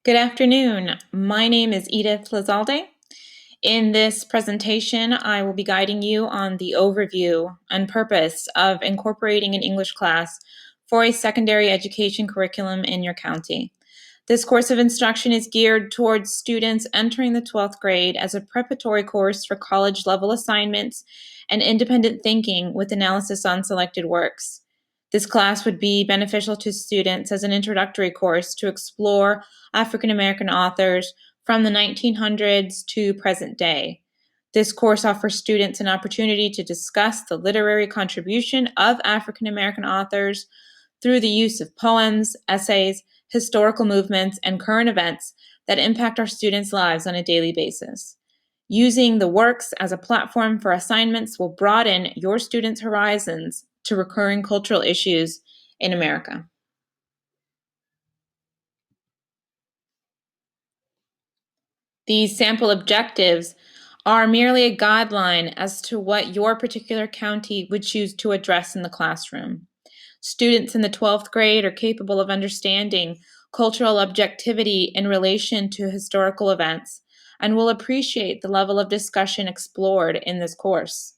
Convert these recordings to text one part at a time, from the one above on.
Good afternoon. My name is Edith Lizalde. In this presentation, I will be guiding you on the overview and purpose of incorporating an English class for a secondary education curriculum in your county. This course of instruction is geared towards students entering the 12th grade as a preparatory course for college-level assignments and independent thinking with analysis on selected works. This class would be beneficial to students as an introductory course to explore African American authors from the 1900s to present day. This course offers students an opportunity to discuss the literary contribution of African American authors through the use of poems, essays, historical movements, and current events that impact our students' lives on a daily basis. Using the works as a platform for assignments will broaden your students' horizons to recurring cultural issues in America. These sample objectives are merely a guideline as to what your particular county would choose to address in the classroom. Students in the 12th grade are capable of understanding cultural objectivity in relation to historical events and will appreciate the level of discussion explored in this course.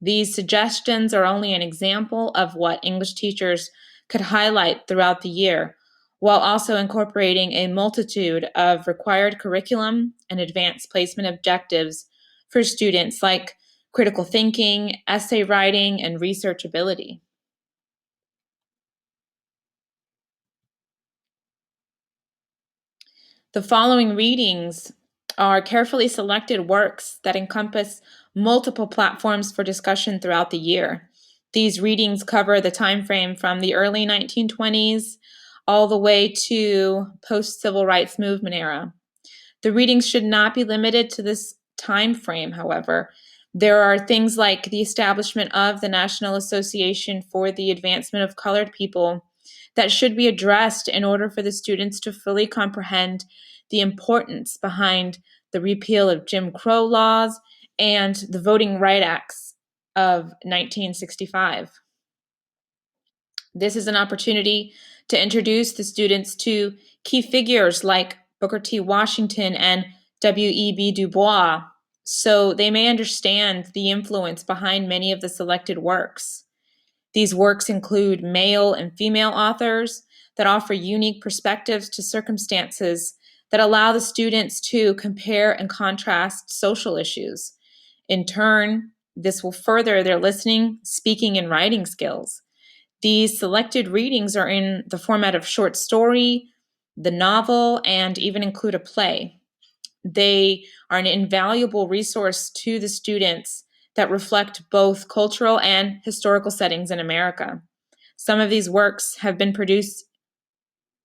These suggestions are only an example of what English teachers could highlight throughout the year, while also incorporating a multitude of required curriculum and advanced placement objectives for students like critical thinking, essay writing, and researchability. The following readings are carefully selected works that encompass multiple platforms for discussion throughout the year. These readings cover the time frame from the early 1920s all the way to post-civil rights movement era. The readings should not be limited to this time frame, however. There are things like the establishment of the National Association for the Advancement of Colored People that should be addressed in order for the students to fully comprehend the importance behind the repeal of Jim Crow laws and the Voting Rights Acts of 1965. This is an opportunity to introduce the students to key figures like Booker T. Washington and W.E.B. Du Bois, so they may understand the influence behind many of the selected works. These works include male and female authors that offer unique perspectives to circumstances that allow the students to compare and contrast social issues. In turn, this will further their listening, speaking, and writing skills. These selected readings are in the format of short story, the novel, and even include a play. They are an invaluable resource to the students that reflect both cultural and historical settings in America. Some of these works have been produced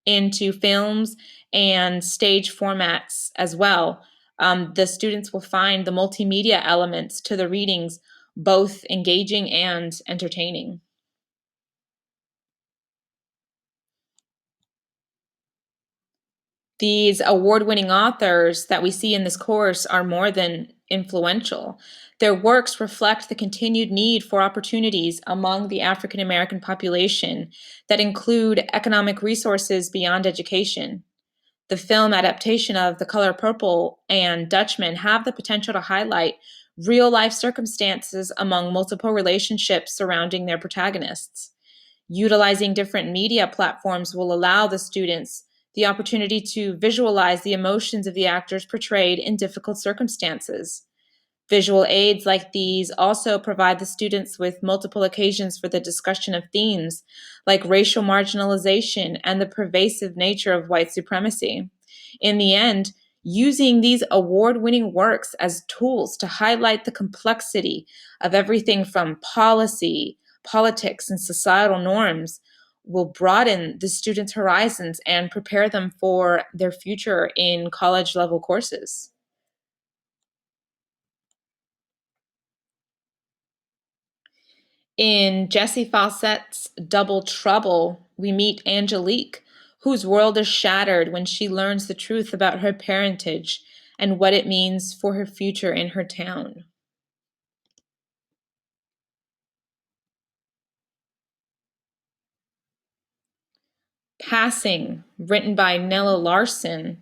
into films and stage formats as well. The students will find the multimedia elements to the readings both engaging and entertaining. These award-winning authors that we see in this course are more than influential. Their works reflect the continued need for opportunities among the African American population that include economic resources beyond education. The film adaptation of The Color Purple and Dutchman have the potential to highlight real-life circumstances among multiple relationships surrounding their protagonists. Utilizing different media platforms will allow the students the opportunity to visualize the emotions of the actors portrayed in difficult circumstances. Visual aids like these also provide the students with multiple occasions for the discussion of themes like racial marginalization and the pervasive nature of white supremacy. In the end, using these award-winning works as tools to highlight the complexity of everything from policy, politics, and societal norms will broaden the students' horizons and prepare them for their future in college-level courses. In Jessie Fawcett's Double Trouble, we meet Angelique, whose world is shattered when she learns the truth about her parentage and what it means for her future in her town. Passing, written by Nella Larson,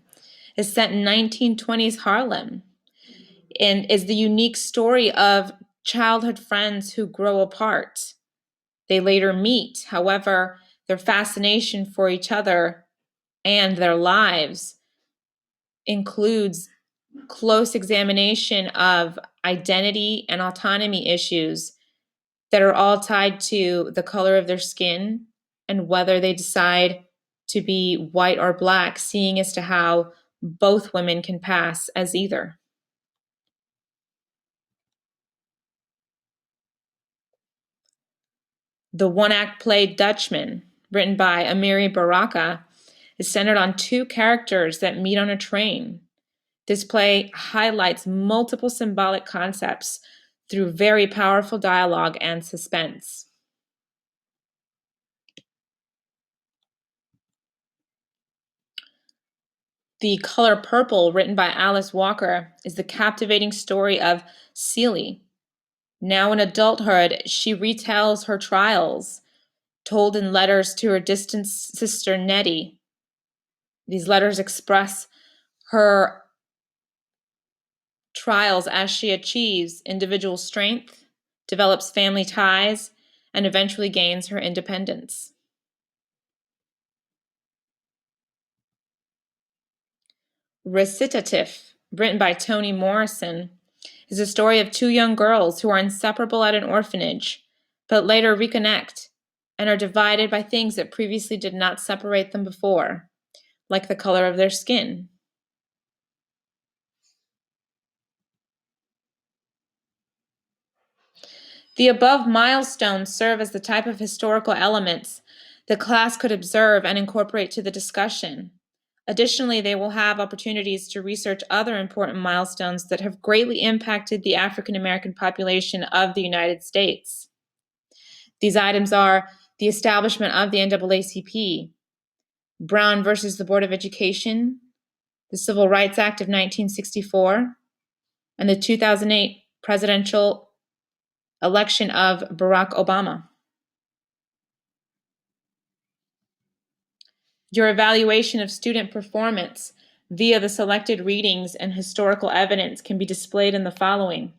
is set in 1920s Harlem and is the unique story of childhood friends who grow apart. They later meet, however, their fascination for each other and their lives includes close examination of identity and autonomy issues that are all tied to the color of their skin and whether they decide to be white or black, seeing as to how both women can pass as either. The one-act play Dutchman, written by Amiri Baraka, is centered on two characters that meet on a train. This play highlights multiple symbolic concepts through very powerful dialogue and suspense. The Color Purple, written by Alice Walker, is the captivating story of Celie. Now in adulthood, she retells her trials, told in letters to her distant sister Nettie. These letters express her trials as she achieves individual strength, develops family ties, and eventually gains her independence. Recitative, written by Toni Morrison, is a story of two young girls who are inseparable at an orphanage, but later reconnect and are divided by things that previously did not separate them before, like the color of their skin. The above milestones serve as the type of historical elements the class could observe and incorporate to the discussion. Additionally, they will have opportunities to research other important milestones that have greatly impacted the African American population of the United States. These items are the establishment of the NAACP, Brown versus the Board of Education, the Civil Rights Act of 1964, and the 2008 presidential election of Barack Obama. Your evaluation of student performance via the selected readings and historical evidence can be displayed in the following: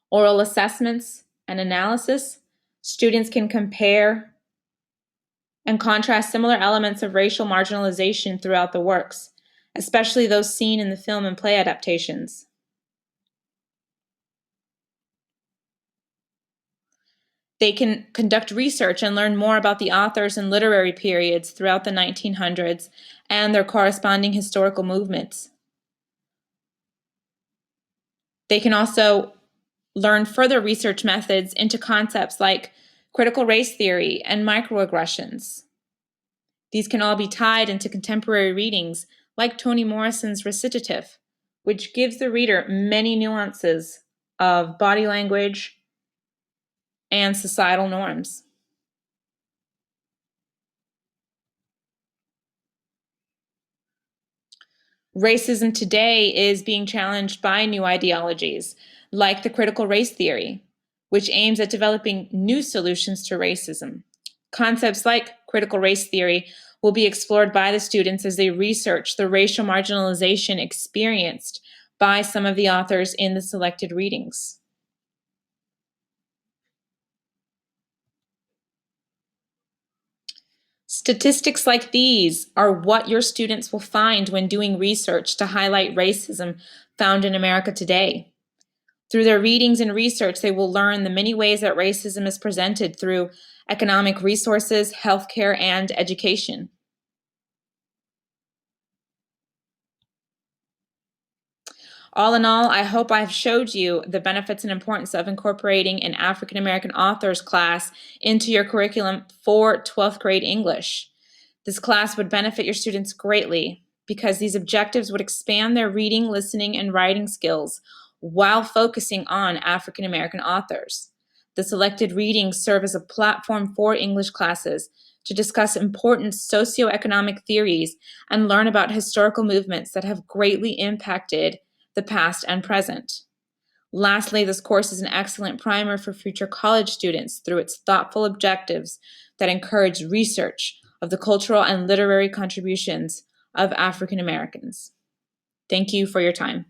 oral assessments and analysis. Students can compare and contrast similar elements of racial marginalization throughout the works, especially those seen in the film and play adaptations. They can conduct research and learn more about the authors and literary periods throughout the 1900s and their corresponding historical movements. They can also learn further research methods into concepts like critical race theory and microaggressions. These can all be tied into contemporary readings like Toni Morrison's Recitative, which gives the reader many nuances of body language and societal norms. Racism today is being challenged by new ideologies, like the critical race theory, which aims at developing new solutions to racism. Concepts like critical race theory will be explored by the students as they research the racial marginalization experienced by some of the authors in the selected readings. Statistics like these are what your students will find when doing research to highlight racism found in America today. Through their readings and research, they will learn the many ways that racism is presented through economic resources, healthcare, and education. All in all, I hope I've showed you the benefits and importance of incorporating an African American authors class into your curriculum for 12th grade English. This class would benefit your students greatly because these objectives would expand their reading, listening, and writing skills while focusing on African American authors. The selected readings serve as a platform for English classes to discuss important socioeconomic theories and learn about historical movements that have greatly impacted the past and present. Lastly, this course is an excellent primer for future college students through its thoughtful objectives that encourage research, of the cultural and literary contributions of African Americans. Thank you for your time.